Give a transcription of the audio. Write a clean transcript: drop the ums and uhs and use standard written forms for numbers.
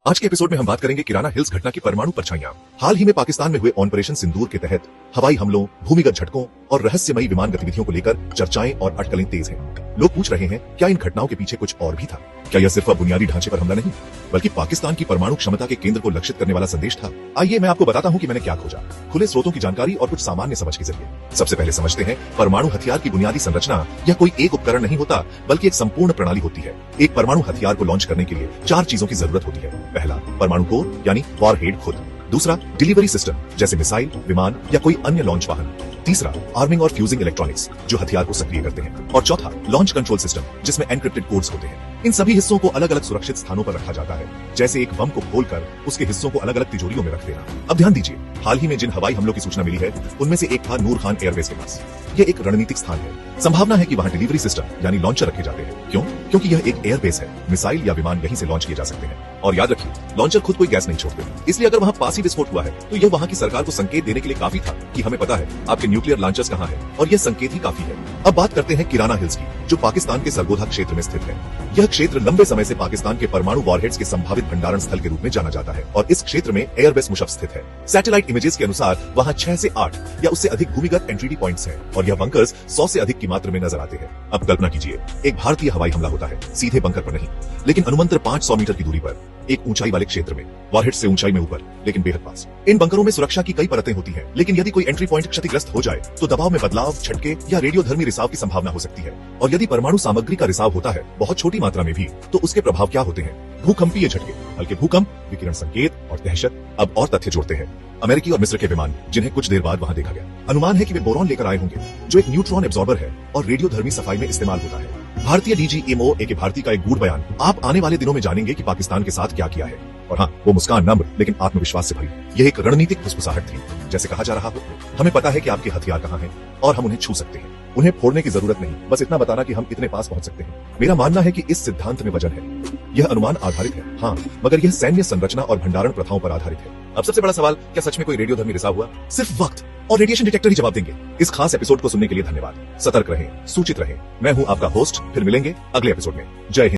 आज के एपिसोड में हम बात करेंगे किराना हिल्स घटना की परमाणु परछाइयां। हाल ही में पाकिस्तान में हुए ऑपरेशन सिंदूर के तहत हवाई हमलों, भूमिगत झटकों और रहस्यमयी विमान गतिविधियों को लेकर चर्चाएं और अटकलें तेज हैं। लोग पूछ रहे हैं, क्या इन घटनाओं के पीछे कुछ और भी था? क्या यह सिर्फ बुनियादी ढांचे पर हमला नहीं, बल्कि पाकिस्तान की परमाणु क्षमता के केंद्र को लक्षित करने वाला संदेश था? आइए मैं आपको बताता हूँ कि मैंने क्या खोजा, खुले स्रोतों की जानकारी और कुछ सामान्य समझ के जरिए। सबसे पहले समझते हैं, परमाणु हथियार की बुनियादी संरचना यह कोई एक उपकरण नहीं होता, बल्कि एक संपूर्ण प्रणाली होती है। एक परमाणु हथियार को लॉन्च करने के लिए 4 चीजों की जरूरत होती है। पहला, परमाणु कोर यानी वॉरहेड खुद। दूसरा, डिलीवरी सिस्टम जैसे मिसाइल, विमान या कोई अन्य लॉन्च वाहन। तीसरा, आर्मिंग और फ्यूजिंग इलेक्ट्रॉनिक्स जो हथियार को सक्रिय करते हैं। और चौथा, लॉन्च कंट्रोल सिस्टम जिसमें एनक्रिप्टेड कोड्स होते हैं। इन सभी हिस्सों को अलग अलग सुरक्षित स्थानों पर रखा जाता है, जैसे एक बम को खोलकर उसके हिस्सों को अलग अलग तिजोरियों में रख देना। अब ध्यान दीजिए, हाल ही में जिन हवाई हमलों की सूचना मिली है, उनमें से एक था नूर खान एयरबेस के पास। यह एक रणनीतिक स्थान है। संभावना है कि वहां डिलीवरी सिस्टम यानी लॉन्चर रखे जाते हैं। क्यों? क्योंकि यह एक एयरबेस है। मिसाइल या विमान यहीं से लॉन्च किए जा सकते हैं। और याद रखिए, लॉन्चर खुद कोई गैस नहीं छोड़ते, इसलिए अगर वहां पास ही विस्फोट हुआ है तो यह वहां की सरकार को संकेत देने के लिए काफी था कि हमें पता है आपके न्यूक्लियर लॉन्चर्स कहां हैं, और यह संकेत ही काफी है। अब बात करते हैं किराना हिल्स की, जो पाकिस्तान के सरगोधा क्षेत्र में स्थित है। यह क्षेत्र लंबे समय से पाकिस्तान के परमाणु वॉरहेड्स के संभावित भंडारण स्थल के रूप में जाना जाता है, और इस क्षेत्र में एयरबेस मुशर्रफ स्थित है। सैटेलाइट इमेजेस के अनुसार वहां 6 से 8 या उससे अधिक भूमिगत एंट्री पॉइंट्स हैं, और यह बंकर्स 100 से अधिक की मात्रा में नजर आते हैं। अब कल्पना कीजिए, एक भारतीय हवाई हमला होता है, सीधे बंकर पर नहीं, लेकिन अनुमंत्र 500 मीटर की दूरी पर, एक ऊंचाई वाले क्षेत्र में, वॉरहेड से ऊंचाई में ऊपर, लेकिन बेहद पास। इन बंकरों में सुरक्षा की कई परतें होती हैं, लेकिन यदि कोई एंट्री पॉइंट क्षतिग्रस्त हो जाए तो दबाव में बदलाव, झटके या रेडियोधर्मी रिसाव की संभावना हो सकती है। और यदि परमाणु सामग्री का रिसाव होता है, बहुत छोटी मात्रा में भी, तो उसके प्रभाव क्या होते हैं? भूकंपीय झटके, हल्के भूकंप, विकिरण संकेत और दहशत। अब और तथ्य जोड़ते हैं, अमेरिकी और मिस्र के विमान जिन्हें कुछ देर बाद वहां देखा गया, अनुमान है कि वे बोरॉन लेकर आए होंगे, जो एक न्यूट्रॉन एब्जॉर्बर है और रेडियोधर्मी सफाई में इस्तेमाल होता है। भारतीय डीजीएमओ ए के भारती का एक गूढ़ बयान, आप आने वाले दिनों में जानेंगे कि पाकिस्तान के साथ क्या किया है। और हाँ, वो मुस्कान नम्र लेकिन आत्मविश्वास से भरी। यह एक रणनीतिक फुसफुसाहट थी, जैसे कहा जा रहा हो, हमें पता है कि आपके हथियार कहाँ हैं और हम उन्हें छू सकते हैं। उन्हें फोड़ने की जरूरत नहीं, बस इतना बताना कि हम इतने पास पहुंच सकते हैं। मेरा मानना है कि इस सिद्धांत में वजन है। यह अनुमान आधारित है, हाँ, मगर यह सैन्य संरचना और भंडारण प्रथाओं पर आधारित है। अब सबसे बड़ा सवाल, क्या सच में कोई रेडियोधर्मी रिसाव हुआ? सिर्फ वक्त और रेडिएशन डिटेक्टर ही जवाब देंगे। इस खास एपिसोड को सुनने के लिए धन्यवाद। सतर्क रहें, सूचित रहें। मैं हूं आपका होस्ट, फिर मिलेंगे अगले एपिसोड में। जय हिंद।